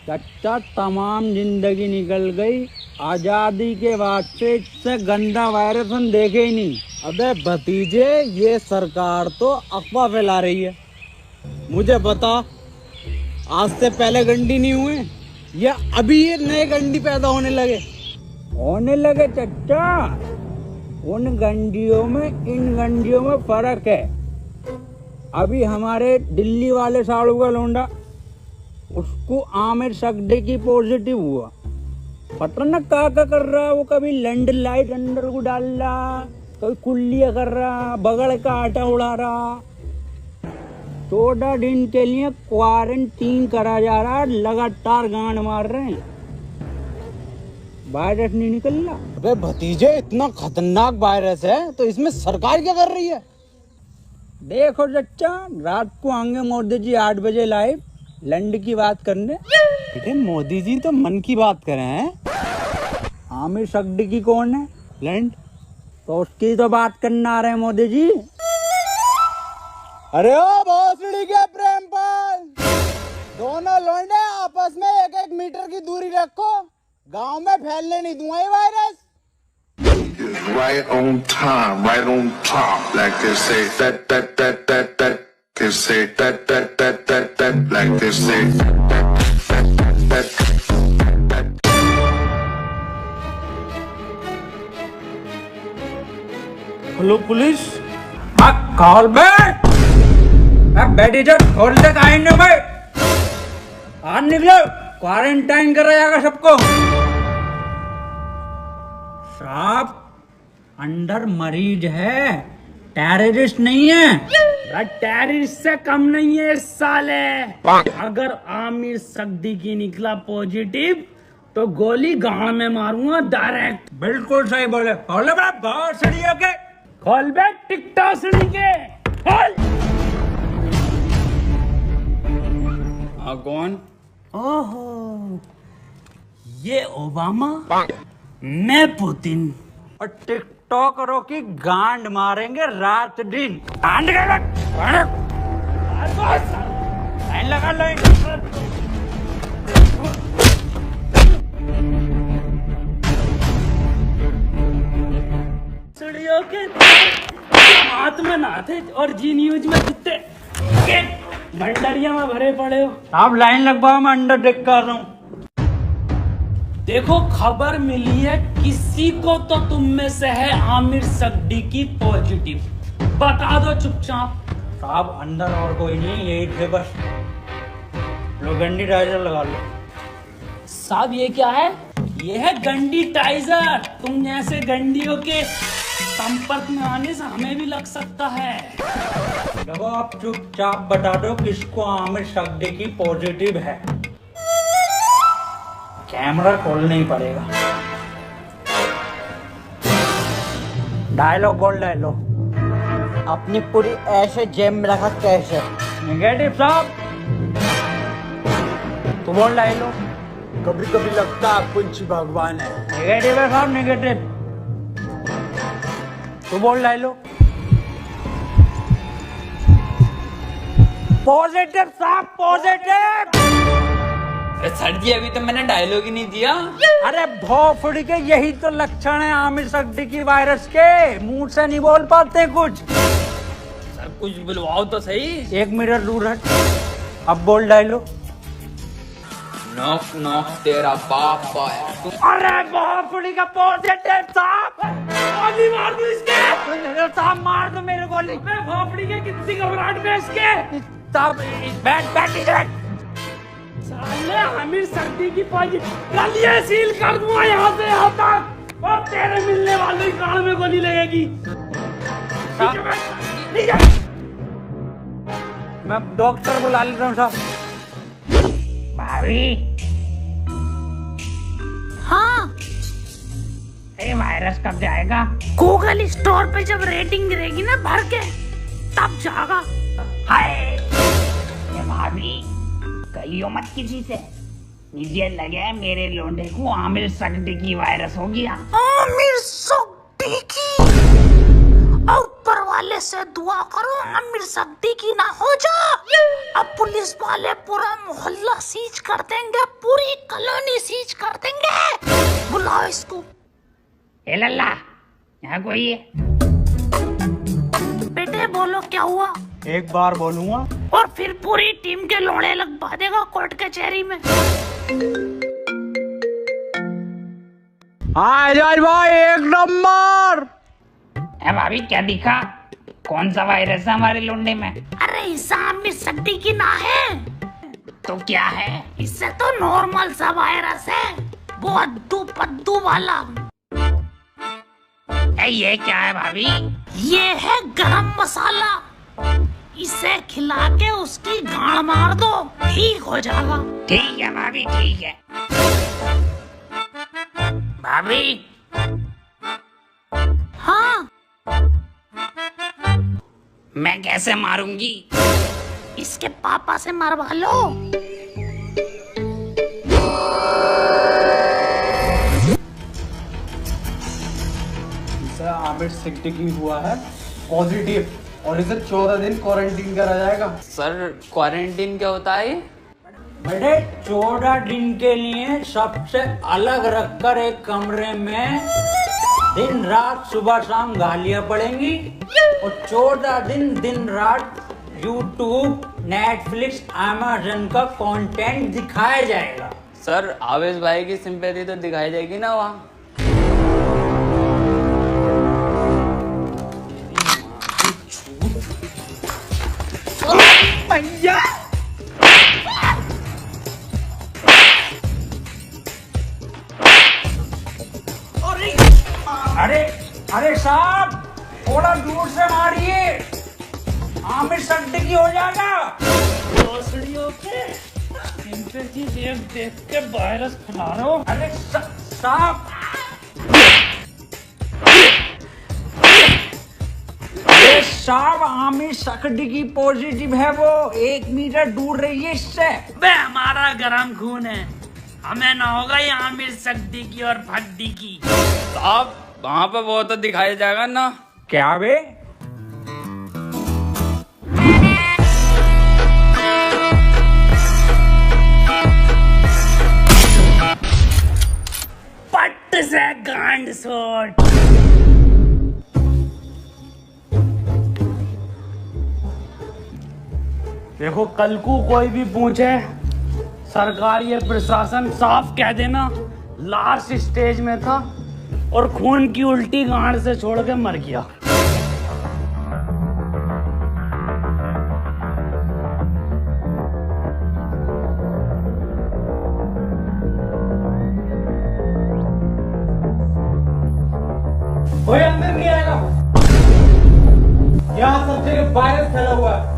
कच्चा तमाम जिंदगी निकल गई। आजादी के बाद से इससे गंदा वायरस हम देखे ही नहीं। अबे भतीजे, ये सरकार तो अफवाह फैला रही है। मुझे बता, आज से पहले गंडी नहीं हुए या अभी ये नए गंडी पैदा होने लगे चच्चा। उन गंडियों में इन गंडियों में फर्क है। अभी हमारे दिल्ली वाले साड़ू का लौंडा, उसको आमिर सगदी पॉजिटिव हुआ। पता न क्या कर रहा वो, कभी लैंड लाइट अंदर को डाल रहा, कभी कुल्लिया कर रहा, बगड़ का आटा उड़ा रहा। 14 दिन के लिए क्वारंटीन करा जा रहा है, लगातार गांड मार रहे हैं, वायरस नहीं निकल रहा। अबे भतीजे, इतना खतरनाक वायरस है तो इसमें सरकार क्या कर रही है? देखो चच्चा, रात को आएंगे मोदी जी 8 बजे लाइव लैंड की बात करने। बेटे मोदी जी तो मन की बात कर रहे हैं। आमिर सगदी कौन है? लैंड तो उसकी तो बात करना आ रहे हैं मोदी जी। अरे ओ भोसड़ी के प्रेमपाल, दोनों लौंडे आपस में 1-1 मीटर की दूरी रखो, गांव में फैलने नहीं दूंगा ये virus. Right on time, right on top, like they say that. They say that, like they say that. Hello police, call back. बैठ जा, खोल दे काइन में, बाहर निकलो, क्वारंटाइन करा जाएगा सबको। साहब अंदर मरीज है, टेररिस्ट नहीं है। टेररिस्ट से कम नहीं है इस साले। अगर आमिर सगदी की निकला पॉजिटिव तो गोली गाड़ में मारूंगा डायरेक्ट। बिल्कुल सही बोले। खोल बे भोसड़ियों के, खोल बे टिकटॉक सड़ी के, खोल। कौन? ओहो, ये ओबामा, मैं पुतिन, और टिकटॉकरों की गांड मारेंगे रात दिन। गांड लगा लो। सड़ियों के हाथ में ना थे और जी न्यूज में कितने भंडारिया में भरे पड़े हो। आप लाइन लगवाओ, मैं अंडर टेक कर रहा हूँ। देखो खबर मिली है, किसी को तो तुम में से है आमिर सगदी की पॉजिटिव, बता दो चुपचाप। साहब अंदर और कोई नहीं, यही थे बस। लो गंडी टाइजर लगा लो। साहब ये क्या है? ये है गंडी टाइजर। तुम जैसे गंडियों के संपर्क में आने से हमें भी लग सकता है। देखो आप चुपचाप बता दो किसको आमिर सगदी की पॉजिटिव है। कैमरा खोलना ही पड़ेगा। डायलॉग बोल डायलॉग। अपनी पूरी ऐसे जेब में रखा कैसे? नेगेटिव साहब, तो बोल डायलॉग। कभी कभी लगता है कुंची भगवान है। नेगेटिव है साहब, नेगेटिव। तो बोल डायलॉग। पॉजिटिव साहब, पॉजिटिव। सर जी अभी तो मैंने डायलॉग ही नहीं दिया। अरे भोफड़ी के, यही तो लक्षण है आमिर सगदी की वायरस के। मुंह से नहीं बोल पाते कुछ। सर कुछ बुलवाओ तो सही। 1 मीटर दूर हट। अब बोल डायलॉग। नॉक नॉक तेरा बाप आया। अरे भोफड़ी का पॉजिटिव साहब, गोली मार दो इसके। साहब मार दो मेरे गोली। मैं भोफड़ी के कितनी घबराहट में इसके। साहब बैठ इधर। साले आमिर सगदी की पॉजिटिव, गलियां सील कर दूंगा यहाँ से यहाँ तक, और तेरे मिलने वाले कान में गोली लगेगी। मैं डॉक्टर बुला लेता हूँ साहब। भाभी। हाँ, ये वायरस कब जाएगा? गूगल स्टोर पे जब रेटिंग गिरेगी ना भर के, तब जाएगा। हाय ये भाभी, कहियो मत किसी से। मुझे लगे मेरे लोंडे को आमिर सगदी की वायरस हो गया। आमिर सगदी की, ऊपर वाले से दुआ करो आमिर सगदी की ना हो जा। अब पुलिस वाले पूरा मोहल्ला सीज कर देंगे, पूरी कॉलोनी सीज कर देंगे। बुलाओ इसको। ए लल्ला, यहाँ कोई है? बेटे बोलो क्या हुआ? एक बार बोलूंगा और फिर पूरी टीम के लोड़े लगवा देगा कोर्ट कचहरी में। आजाद भाई एक नंबर। भाभी क्या दिखा? कौन सा वायरस है हमारे लुंडे में? अरे हिसाब में सड्डी की ना है तो क्या है? इससे तो नॉर्मल सा वायरस है, वो अद्दू पद्दू वाला। ये क्या है भाभी? ये है गरम मसाला, इसे खिला के उसकी गाड़ मार दो, ठीक हो जाएगा। ठीक है भाभी, ठीक है। भाभी। हाँ, मैं कैसे मारूंगी? इसके पापा से मरवा लो। आमिर सिद्दीकी हुआ है पॉजिटिव और इसे 14 दिन क्वारंटीन करा जाएगा। सर क्वारंटीन क्या होता है? बेटे 14 दिन के लिए सबसे अलग रखकर एक कमरे में दिन रात सुबह शाम गालियां पड़ेंगी और 14 दिन दिन रात YouTube, Netflix, Amazon का कंटेंट दिखाया जाएगा। सर आवेश भाई की सिंपैथी तो दिखाई जाएगी ना वहाँ? भैया अरे अरे साहब थोड़ा दूर से मारिए, आमिर सिद्दीकी हो जाएगा। भोसड़ियों के सिंपैथी देख देख के वायरस फैला रहे हो। अरे साहब साहब आमिर सिद्दीकी पॉजिटिव है, वो 1 मीटर दूर रहिए इससे। बे हमारा गरम खून है, हमें ना होगा ये आमिर सिद्दीकी और फद्दी की। साहब वहाँ पे वो तो दिखाया जाएगा ना? क्या बे? पट से गांड सोट। देखो कल को कोई भी पूछे, सरकार या प्रशासन साफ कह देना लास्ट स्टेज में था और खून की उल्टी गांड से छोड़ के मर गया। कोई अंदर नहीं आएगा, यहाँ सब जगह वायरस फैला हुआ है।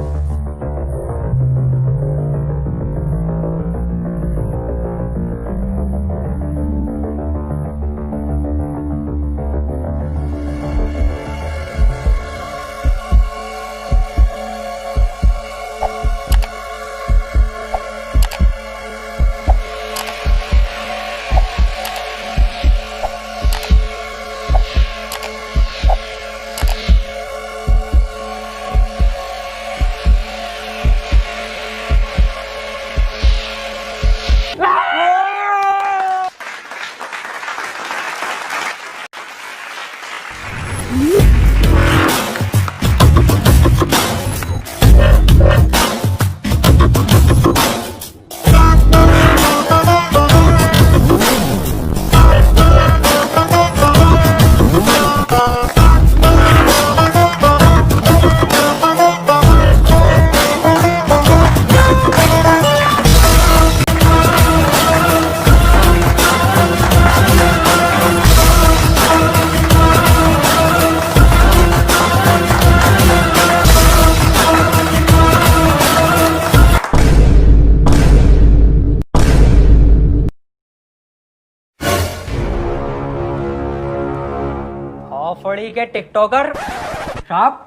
फड़ी के टिकटॉकर साहब,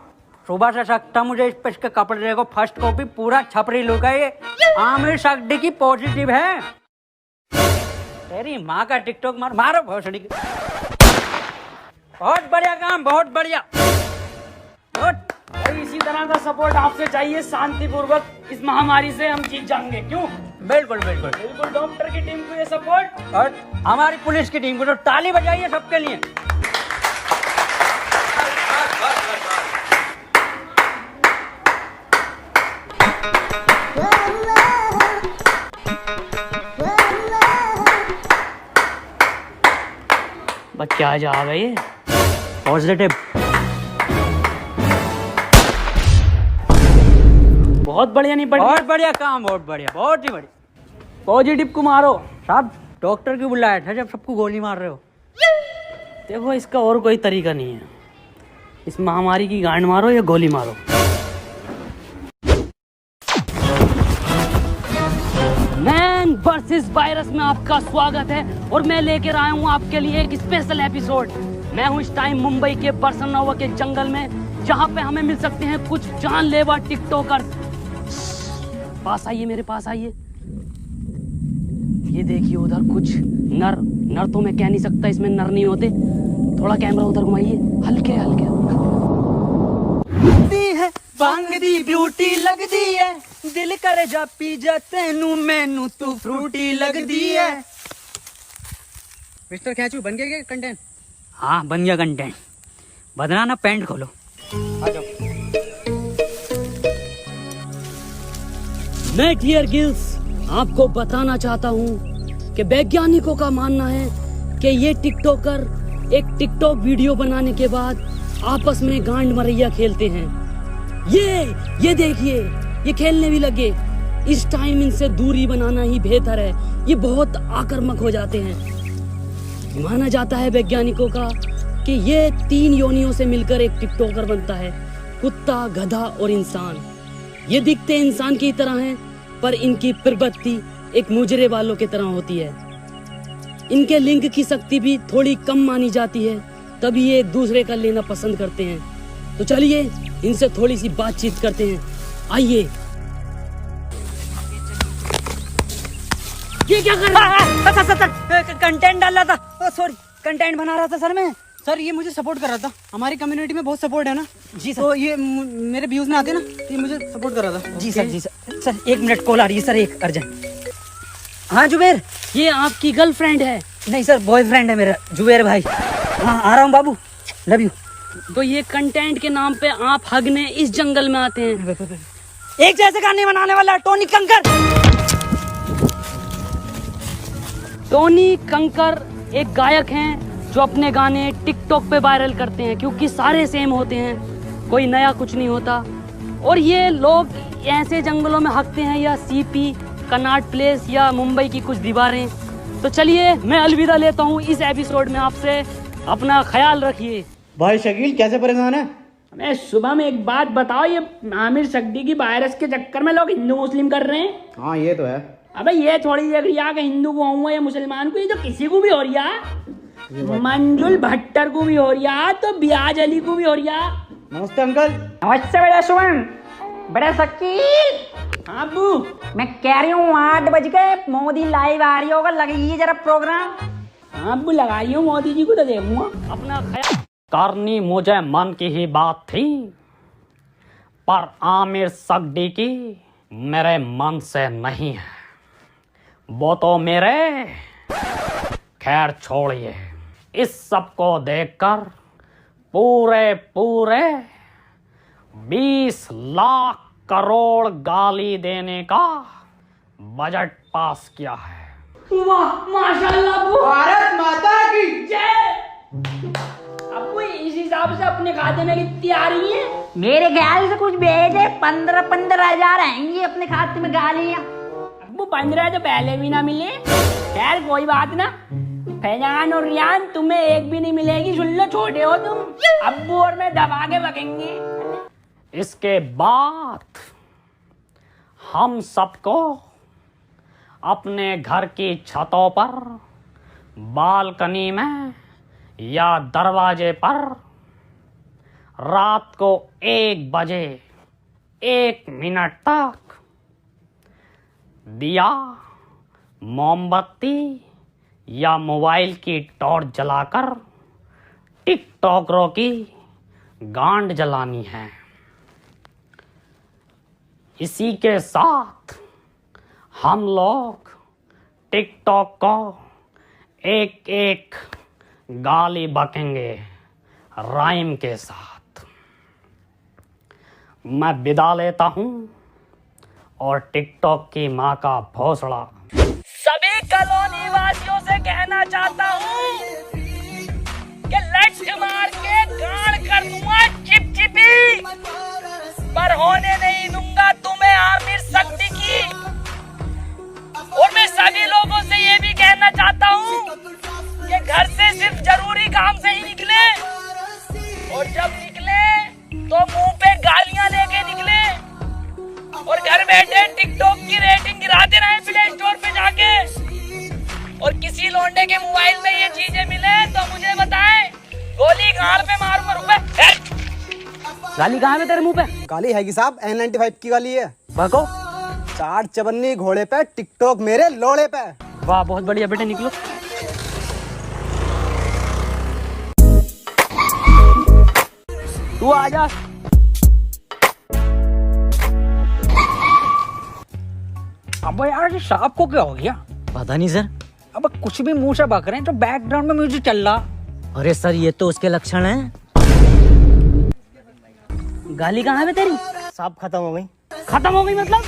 सुबह से सकता मुझे इस पे इसके कपड़े देखो, फर्स्ट कॉपी पूरा छपरी लुक है ये। आमिर सिद्दीकी पॉजिटिव है। तेरी माँ का टिकटॉक मारो भोसड़ी की। बहुत बढ़िया काम, बहुत बढ़िया। इसी इसी तरह का सपोर्ट आपसे चाहिए। शांतिपूर्वक इस महामारी से हम जीत जाएंगे। क्यों? बिल्कुल बिल्कुल। बिल्कुल। डॉक्टर की टीम को ये सपोर्ट और हमारी पुलिस की टीम को तो ताली बजाइए सबके लिए। बच्चे आज आ गए पॉजिटिव। बहुत बढ़िया। नहीं बढ़िया? बहुत बढ़िया काम, बहुत बढ़िया, बहुत ही बढ़िया। पॉजिटिव को मारो। साहब डॉक्टर क्यों बुलाया था जब सबको गोली मार रहे हो? देखो इसका और कोई तरीका नहीं है। इस महामारी की गांड मारो या गोली मारो। मैन वर्सेस वायरस में आपका स्वागत है और मैं लेकर आया हूँ आपके लिए एक स्पेशल एपिसोड। मैं हूँ इस टाइम मुंबई के बरसनोवा के जंगल में, जहाँ पे हमें मिल सकते हैं कुछ जानलेवा टिकटॉकर। पास आइए, मेरे पास आइए। ये देखिए उधर कुछ नर तो मैं कह नहीं सकता, इसमें नर नहीं होते। थोड़ा कैमरा उधर घुमाइए, हल्के हल्के। है बांग दी ब्यूटी लगदी है, दिल करे जा पी जा तेनू मैनू तू फ्रूटी लगदी है। मिस्टर कैचू बन गया कंटेंट? हाँ बन गया कंटेंट। बदना ना पैंट खोलो। आ जाओ। मैं डियर गिल्स आपको बताना चाहता हूँ कि वैज्ञानिकों का मानना है कि ये टिकटॉकर एक टिकटॉक वीडियो बनाने के बाद आपस में गांड मरैया खेलते हैं। ये देखिए, ये खेलने भी लगे। इस टाइम इनसे दूरी बनाना ही बेहतर है। ये बहुत आक्रामक हो जाते हैं। माना जाता है वैज्ञानिकों का कि ये 3 योनियों से मिलकर एक टिकटॉकर बनता है, कुत्ता, गधा और इंसान। ये दिखते इंसान की तरह हैं, पर इनकी प्रवृत्ति एक मुजरे वालों की तरह होती है। इनके लिंग की शक्ति भी थोड़ी कम मानी जाती है, तभी ये एक दूसरे का लेना पसंद करते हैं। तो चलिए इनसे थोड़ी सी बातचीत करते हैं। आइए। ये क्या कर रहा है? सर कंटेंट डाल रहा था। सॉरी, कंटेंट बना रहा था सर मैं। सर ये मुझे सपोर्ट कर रहा था। हमारी कम्युनिटी में बहुत सपोर्ट है ना जी सर। तो ये मेरे व्यूज में आते हैं ना, ये मुझे सपोर्ट कर रहा था। जी सर, जी सर। सर 1 मिनट, कॉल आ रही है सर, एक अर्जेंट। हाँ जुबेर, ये आपकी गर्लफ्रेंड है? नहीं सर, बॉयफ्रेंड है मेरा, जुबेर भाई। हाँ आ रहा हूँ बाबू, लव यू। तो ये कंटेंट के नाम पे आप हगने इस जंगल में आते हैं? एक जैसे गाने बनाने वाला टोनी कंकर। टोनी कंकर एक गायक हैं जो अपने गाने टिकटॉक पे वायरल करते हैं, क्योंकि सारे सेम होते हैं, कोई नया कुछ नहीं होता। और ये लोग ऐसे जंगलों में हकते हैं, या सीपी, कनॉट प्लेस या मुंबई की कुछ दीवारें। तो चलिए मैं अलविदा लेता हूँ इस एपिसोड में आपसे। अपना ख्याल रखिए। भाई शकील कैसे परेशान है? मैं सुबह में एक बात बताओ, ये आमिर शक्ति की वायरस के चक्कर में लोग हिंदू मुस्लिम कर रहे हैं। हाँ ये तो है। अबे ये थोड़ी देख लिया कि हिंदू को होऊंगा या मुसलमान को, ये तो किसी को भी हो रहा। मंजुल भट्टर को भी हो रहा, तो ब्याज अली को भी हो रहा। नमस्ते अंकल। नमस्ते बेटा सुमन। बड़ा शकील। हाँ अब्बू। मैं कह रही हूँ 8 बज गए, मोदी लाइव आ रही होगा, लगाइए जरा प्रोग्राम। हाँ अब्बू लगाई हूँ, मोदी जी को तो देखूंगा। अपना ख्याल करनी मुझे मन की ही बात थी, पर आमिर शक्ति की मेरे मन से नहीं है। वो तो मेरे, खैर छोड़िए। इस सब को देखकर पूरे 20 लाख करोड़ गाली देने का बजट पास किया है। वाह माशाल्लाह, भारत माता की जय। अब इस हिसाब से अपने खाते में कितनी आ रही है? मेरे ख्याल से कुछ भेजे 15 हजार आएंगी अपने खाते में गालियाँ। अब्बू 15 तो पहले भी ना मिले। खैर कोई बात ना, फैजान और रियान तुम्हें एक भी नहीं मिलेगी। सुन लो, छोटे हो तुम, अब्बू और मैं दबा के बकेंगे। इसके बाद हम सबको अपने घर की छतों पर, बालकनी में या दरवाजे पर रात को 1 बजे 1 मिनट तक दिया, मोमबत्ती या मोबाइल की टॉर्च जलाकर टिकटॉकरों की गांड जलानी है। इसी के साथ हम लोग टिकटॉक को एक एक गाली बकेंगे राइम के साथ। मैं विदा लेता हूं और टिकटॉक की मां का भोसड़ा सभी कॉलोनी वासियों से कहना चाहता हूं कि लठ मार के गाड़ कर दूंगा चिपचिपी, पर होने नहीं दूंगा तुम्हें आमिर शक्ति की। और मैं सभी लोगों से ये भी कहना चाहता हूँ कि घर से सिर्फ जरूरी काम से ही निकले, और जब निकले तो मुंह पे गालियां लेके निकले, और घर बैठे टिकटॉक की रेटिंग गिराते रहे प्ले स्टोर पे जाके। और किसी लौंडे के मोबाइल में ये चीजें मिले तो मुझे बताएं, गोली गाल पे मारूंगा। रुपए गाली कहाँ है तेरे मुंह पे? गाली है कि साहब N95 की गाली है। बको 4 चवन्नी घोड़े पे टिकटॉक मेरे लोड़े पे। वाह बहुत बढ़िया बेटे, निकलो। तू आजा। अब यार ये सांप को क्या हो गया? पता नहीं सर। अब कुछ भी मुंह से बक रहे हैं तो बैकग्राउंड में म्यूजिक चल रहा। अरे सर ये तो उसके लक्षण हैं। गाली कहाँ है तेरी? साहब खत्म हो गई। खत्म हो गई मतलब?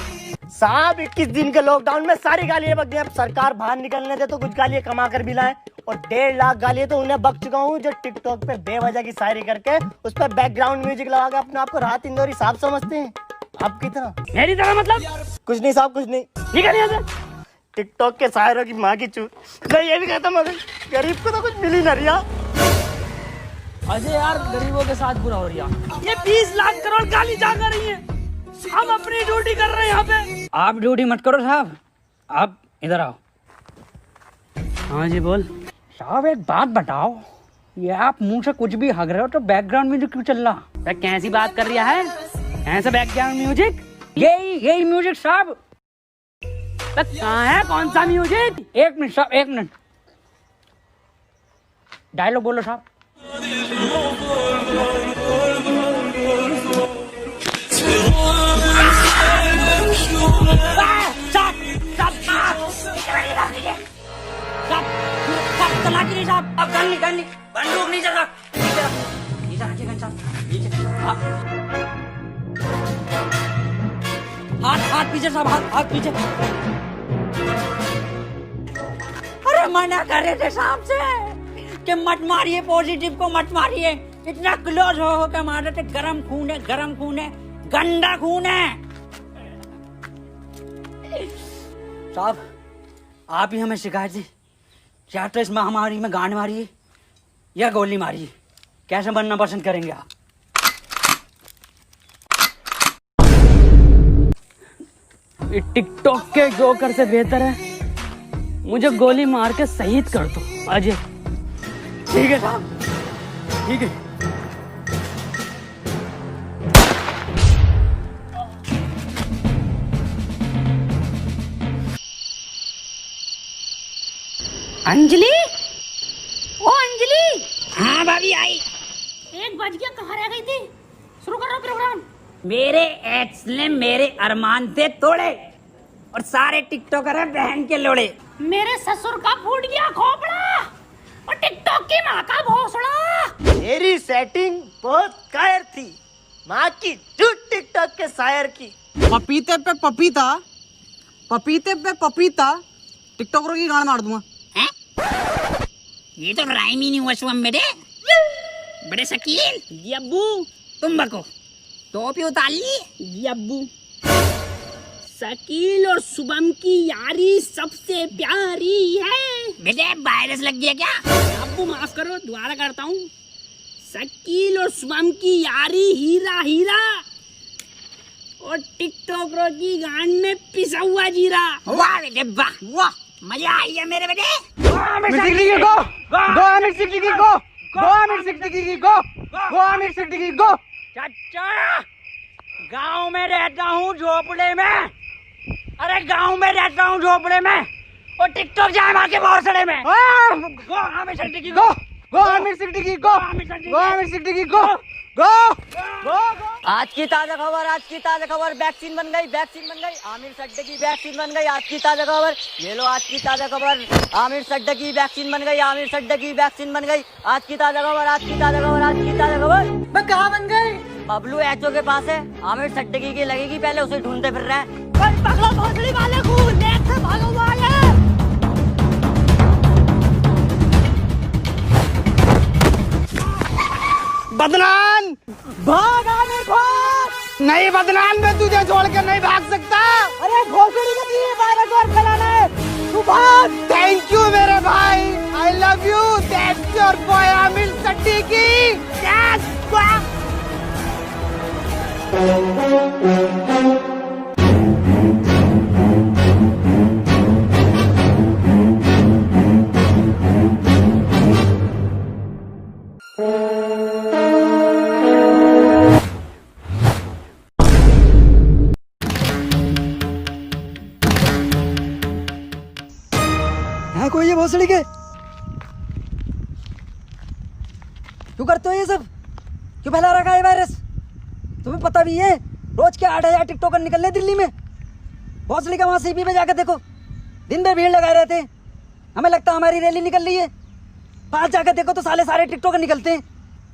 साहब 21 दिन के लॉकडाउन में सारी गालियां बक गई। अब सरकार बाहर निकलने दे तो कुछ गालियां कमा कर भी लाए, और 1.5 लाख गालियां तो उन्हें बक चुका हूँ जो टिकटॉक पे बेवजह की शायरी करके उस पर बैकग्राउंड म्यूजिक लगा के अपने आप को राहत इंदौरी साहब समझते हैं। आप कितना मेरी तरह मतलब? कुछ नहीं साहब, कुछ नहीं। निकल यहाँ से। टिकटॉक के शायरों की माँ की चूत। मैं ये भी कहता हूँ गरीब को तो कुछ मिल ही ना रिया। अजय यार गरीबों के साथ बुरा हो रहा। ये 20 लाख करोड़ गाली जा कर रही है, हम अपनी ड्यूटी कर रहे हैं यहाँ पे। आप ड्यूटी मत करो साहब, आप इधर आओ। हाँ जी बोल। साहब एक बात बताओ, ये आप मुंह से कुछ भी हग रहे हो तो बैकग्राउंड म्यूजिक क्यों चल रहा? कैसी बात कर रहा है? ऐसा बैकग्राउंड म्यूजिक? यही म्यूजिक साहब। कहाँ है? कौन सा म्यूजिक? 1 मिनट साहब, 1 मिनट। डायलॉग बोलो साहब। बंदूक नीचे रख। हाथ पीछे साहब, हाथ पीछे। अरे मना कर रहे थे साहब से कि मत मारिए, पॉजिटिव को मत मारिए। इतना क्लोज हो के मारे थे। गरम खून है, गरम खून है, गंदा खून है। साहब आप ही हमें शिकायत दी, या तो इस महामारी में गांड मारिए या गोली मारिए, कैसे बनना पसंद करेंगे आप? टिकटॉक के जोकर से बेहतर है मुझे गोली मार के शहीद कर दो अजय। ठीक है साहब, ठीक है। अंजलि, ओ अंजलि। हाँ भाभी आई। 1 बज गया, कहाँ रह गई थी? शुरू करो प्रोग्राम। मेरे एक्स ने मेरे अरमान थे तोड़े और सारे टिकटॉकर हैं बहन के लोड़े। मेरे ससुर का फूट गया खोपड़ा और टिकटॉक की माँ का भोसड़ा। मेरी सेटिंग बहुत कायर थी, माँ की झूठ टिकटॉक के शायर की। पपीते पे पपीता, पपीते पे पपीता, टिकटॉकरों की गाड़ मार दूंगा। ये तो राइम ही नहीं हुआ शुभम बेटे। बड़े शकील। जी अब्बू। तुम बको, टोपी उतार ली। जी अब्बू। शकील और शुभम की यारी सबसे प्यारी है। बेटे वायरस लग गया क्या? अब्बू माफ करो, दोबारा करता हूँ। शकील और शुभम की यारी हीरा हीरा, और टिकटॉकरों की गांड में पिसा हुआ जीरा। वाह बेटे वाह, वाह मजा आई है मेरे बेटे। चाचा गांव में रहता हूँ झोपड़े में। अरे गांव में रहता हूँ झोपड़े में, और टिकटॉक जाए मार के भोसड़े में। गो आमिर सिद्दीकी गो, गो आमिर सिद्दीकी गो, गो आमिर सिद्दीकी गो, आज की ताजा खबर वैक्सीन बन गई आमिर सड्डे की वैक्सीन बन गई। आज की ताजा खबर, ये लो आज की ताजा खबर, आमिर सड्डे की वैक्सीन बन गई आज की ताजा खबर। मैं कहाँ बन गई? बबलू एचओ के पास है, आमिर सड्डे की लगेगी, पहले उसे ढूंढते फिर रहे हैं। पकड़ो भोसड़ी वाले को, नेक से भागो वाले। बदनाम भाग आमिर भाग। नहीं बदनाम, मैं तुझे छोड़ कर नहीं भाग सकता। अरे घोसड़ी लगी है, वायरस और फैलाना है, तू भाग। थैंक यू मेरे भाई, I love you, that's your boy Aamir Siddiqui. Yes कोई ये भोसड़ी के क्यों करते हो ये सब? क्यों फैला रखा है वायरस? तुम्हें पता भी है रोज के 8,000 टिकटॉकर निकल रहे दिल्ली में। भोसड़ी का वहां सीपी में जाकर देखो, दिन भर भीड़ लगाए रहते हैं। हमें लगता है हमारी रैली निकल रही है, पास जाकर देखो तो सारे टिकटॉकर निकलते हैं।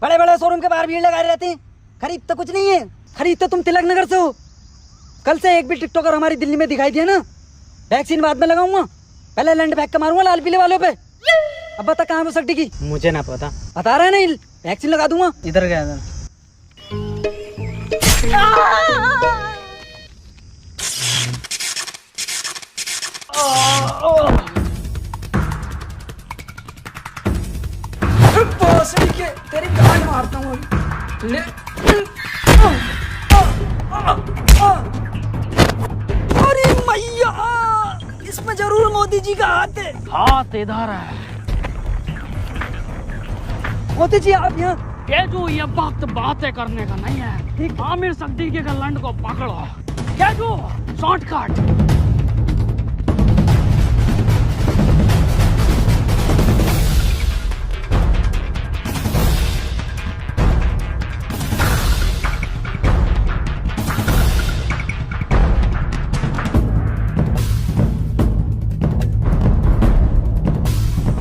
बड़े बड़े शोरूम के बाहर भीड़ लगाए रहते हैं। खरीदते कुछ नहीं है, खरीदते तुम तिलक नगर से हो। कल से एक भी टिकटॉकर हमारी दिल्ली में दिखाई दिया ना, वैक्सीन बाद में लगाऊंगा, पहले लैंड फेंक के मारूंगा लाल पीले वालों पे। अब बता कहाँ पे सकती की? मुझे ना पता। बता रहा है नहीं, वैक्सीन लगा दूंगा। इधर गया था। भोसड़ी के तेरी गांड मारता हूँ ले। अरे मैया, इसमें जरूर मोदी जी का हाथ है। हाथ इधर है। मोदी जी आप यहाँ? केजू, ये वक्त बातें करने का नहीं है। आमिर सिद्दीकी के लंड को पकड़ो। केजू, शॉर्टकट।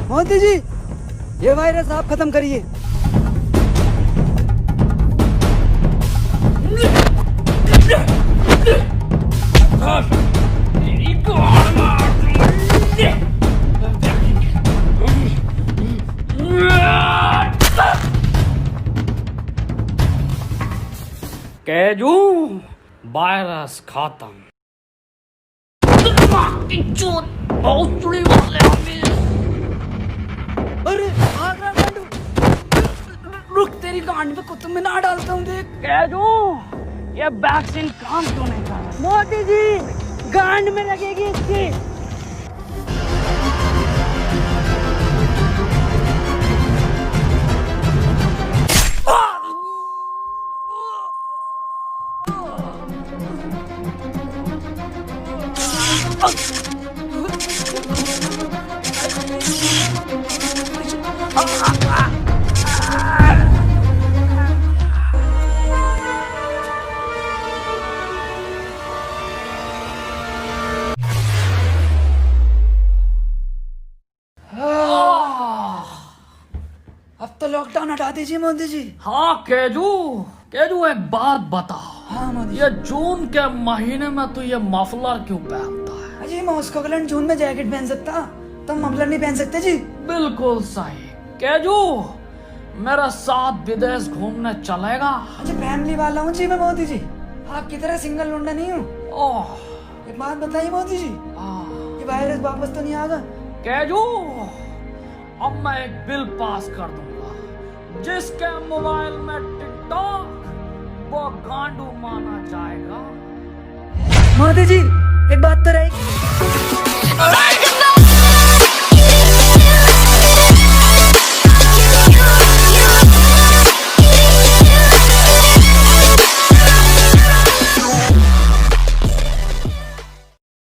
मोदी जी, ये वायरस आप खत्म करिए। केजू, वायरस खत्म। भोसड़ी वाले आमिर। अरे भाग रहा गांडू। रुक, तेरी गांड पे कुत्ते में ना डालता हूँ देख। केजू, ये वैक्सीन काम क्यों नहीं कर रहा? मोदी जी, गांड में लगेगी इसकी। अब तो लॉकडाउन हटा दीजिए मोदी जी। हाँ केजू, एक बात बता। हाँ मोदी ये जून के महीने में तू ये मफलर क्यों पहनता है? अजी, मॉस्को के जून में जैकेट पहन सकता, तुम मफलर नहीं पहन सकते जी। बिल्कुल सही। केजू, मेरे साथ विदेश घूमने चलेगा? अच्छा, फैमिली वाला हूँ जी मैं मोदी जी, आपकी तरह सिंगल लुंडा नहीं हूँ। ओह, एक बात बताइए मोदी जी, ये वायरस वापस तो नहीं आएगा? केजू, अब मैं एक बिल पास कर दूंगा, जिसके मोबाइल में टिकटॉक वो गांडू माना जाएगा। मोदी जी, एक बात तो रही,